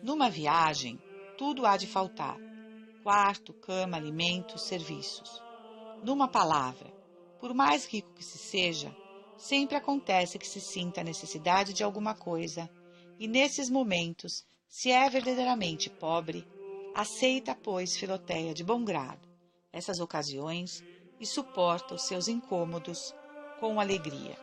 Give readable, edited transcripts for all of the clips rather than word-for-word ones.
Numa viagem, tudo há de faltar: quarto, cama, alimentos, serviços. Numa palavra, por mais rico que se seja, sempre acontece que se sinta a necessidade de alguma coisa, e nesses momentos, se é verdadeiramente pobre, aceita, pois, Filoteia de bom grado essas ocasiões e suporta os seus incômodos com alegria.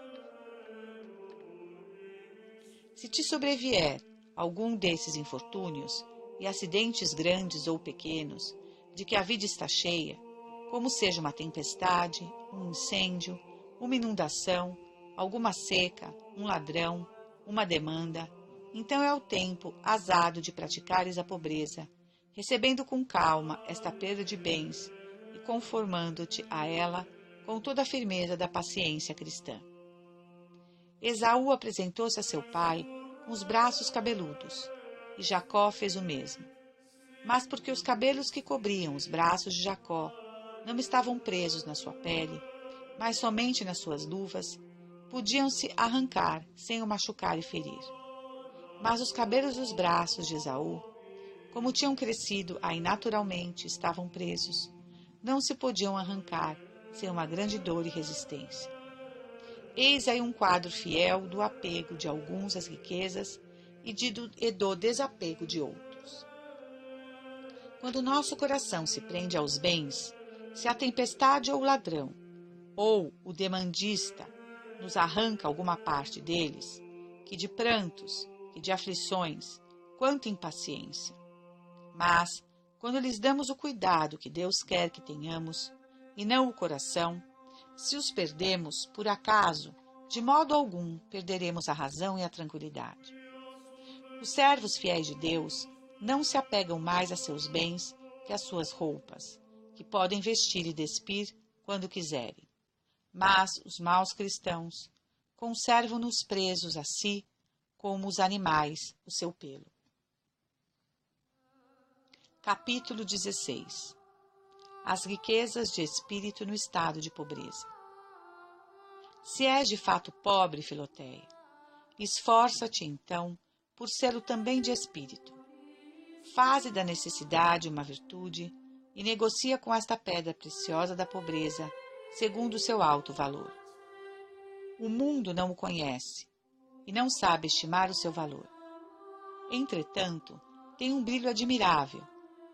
Se te sobrevier algum desses infortúnios e acidentes grandes ou pequenos, de que a vida está cheia, como seja uma tempestade, um incêndio, uma inundação, alguma seca, um ladrão, uma demanda, então é o tempo azado de praticares a pobreza, recebendo com calma esta perda de bens e conformando-te a ela com toda a firmeza da paciência cristã. Esaú apresentou-se a seu pai com os braços cabeludos, e Jacó fez o mesmo. Mas porque os cabelos que cobriam os braços de Jacó não estavam presos na sua pele, mas somente nas suas luvas, podiam-se arrancar sem o machucar e ferir. Mas os cabelos dos braços de Esaú, como tinham crescido aí naturalmente, estavam presos, não se podiam arrancar sem uma grande dor e resistência. Eis aí um quadro fiel do apego de alguns às riquezas e do desapego de outros. Quando nosso coração se prende aos bens, se a tempestade ou o ladrão, ou o demandista, nos arranca alguma parte deles, que de prantos, que de aflições, quanto impaciência. Mas, quando lhes damos o cuidado que Deus quer que tenhamos, e não o coração, se os perdemos, por acaso, de modo algum perderemos a razão e a tranquilidade. Os servos fiéis de Deus não se apegam mais a seus bens que às suas roupas, que podem vestir e despir quando quiserem. Mas os maus cristãos conservam-nos presos a si, como os animais o seu pelo. Capítulo 16. As riquezas de espírito no estado de pobreza. Se és de fato pobre, Filoteia, esforça-te então por ser-o também de espírito. Faze da necessidade uma virtude e negocia com esta pedra preciosa da pobreza, segundo o seu alto valor. O mundo não o conhece e não sabe estimar o seu valor. Entretanto, tem um brilho admirável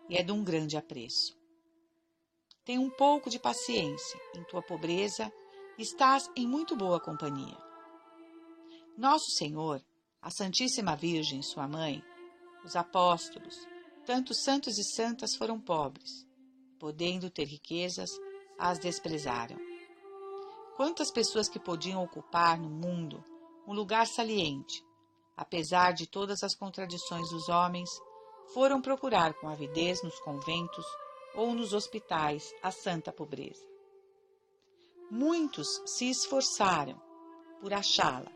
e é de um grande apreço. Tem um pouco de paciência, em tua pobreza estás em muito boa companhia. Nosso Senhor, a Santíssima Virgem, sua mãe, os apóstolos, tantos santos e santas foram pobres, podendo ter riquezas, as desprezaram. Quantas pessoas que podiam ocupar no mundo um lugar saliente, apesar de todas as contradições dos homens, foram procurar com avidez nos conventos ou nos hospitais a santa pobreza. Muitos se esforçaram por achá-la,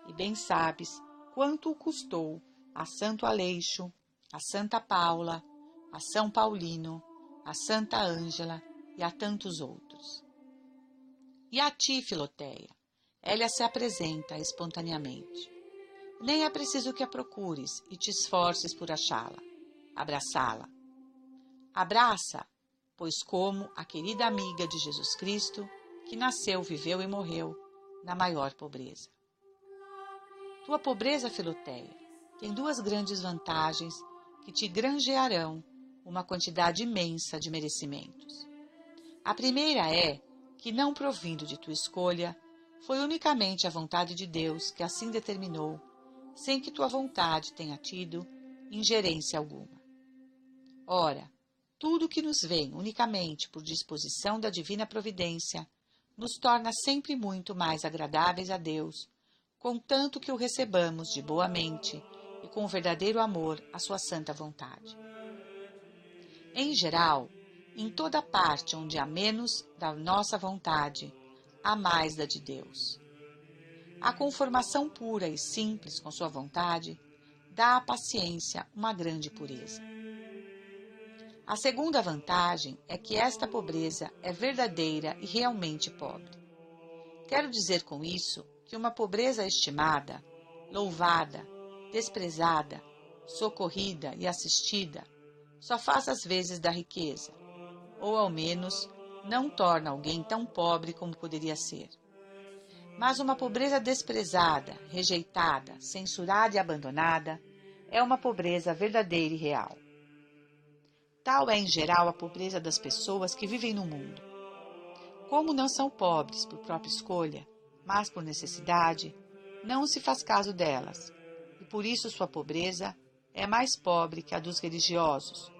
e bem sabes quanto o custou a Santo Aleixo, a Santa Paula, a São Paulino, a Santa Ângela e a tantos outros. E a ti, Filoteia, ela se apresenta espontaneamente. Nem é preciso que a procures e te esforces por achá-la, abraçá-la. Abraça, pois como a querida amiga de Jesus Cristo, que nasceu, viveu e morreu na maior pobreza. Tua pobreza, Filoteia, tem duas grandes vantagens que te granjearão uma quantidade imensa de merecimentos. A primeira é que, não provindo de tua escolha, foi unicamente a vontade de Deus que assim determinou, sem que tua vontade tenha tido ingerência alguma. Ora, tudo que nos vem unicamente por disposição da divina providência nos torna sempre muito mais agradáveis a Deus, contanto que o recebamos de boa mente e com verdadeiro amor à sua santa vontade. Em geral, em toda parte onde há menos da nossa vontade, há mais da de Deus. A conformação pura e simples com sua vontade dá à paciência uma grande pureza. A segunda vantagem é que esta pobreza é verdadeira e realmente pobre. Quero dizer com isso que uma pobreza estimada, louvada, desprezada, socorrida e assistida, só faz as vezes da riqueza, ou ao menos não torna alguém tão pobre como poderia ser. Mas uma pobreza desprezada, rejeitada, censurada e abandonada é uma pobreza verdadeira e real. Tal é, em geral, a pobreza das pessoas que vivem no mundo. Como não são pobres por própria escolha, mas por necessidade, não se faz caso delas, e por isso sua pobreza é mais pobre que a dos religiosos,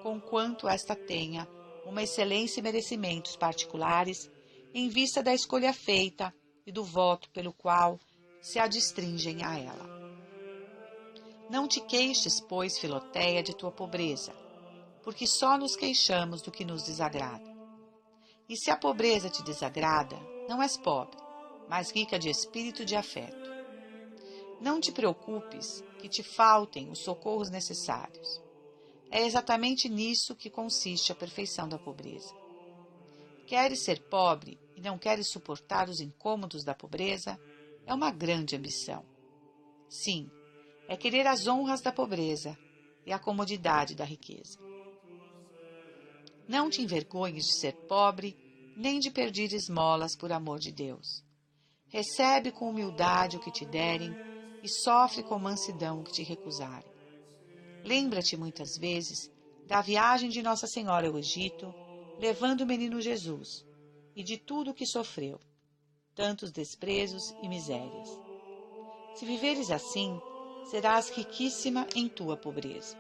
conquanto esta tenha uma excelência e merecimentos particulares em vista da escolha feita e do voto pelo qual se adstringem a ela. Não te queixes, pois, Filoteia, de tua pobreza, porque só nos queixamos do que nos desagrada. E se a pobreza te desagrada, não és pobre, mas rica de espírito e de afeto. Não te preocupes que te faltem os socorros necessários. É exatamente nisso que consiste a perfeição da pobreza. Queres ser pobre e não queres suportar os incômodos da pobreza? É uma grande ambição. Sim, é querer as honras da pobreza e a comodidade da riqueza. Não te envergonhes de ser pobre, nem de pedir esmolas por amor de Deus. Recebe com humildade o que te derem e sofre com mansidão o que te recusarem. Lembra-te muitas vezes da viagem de Nossa Senhora ao Egito, levando o menino Jesus, e de tudo o que sofreu, tantos desprezos e misérias. Se viveres assim, serás riquíssima em tua pobreza.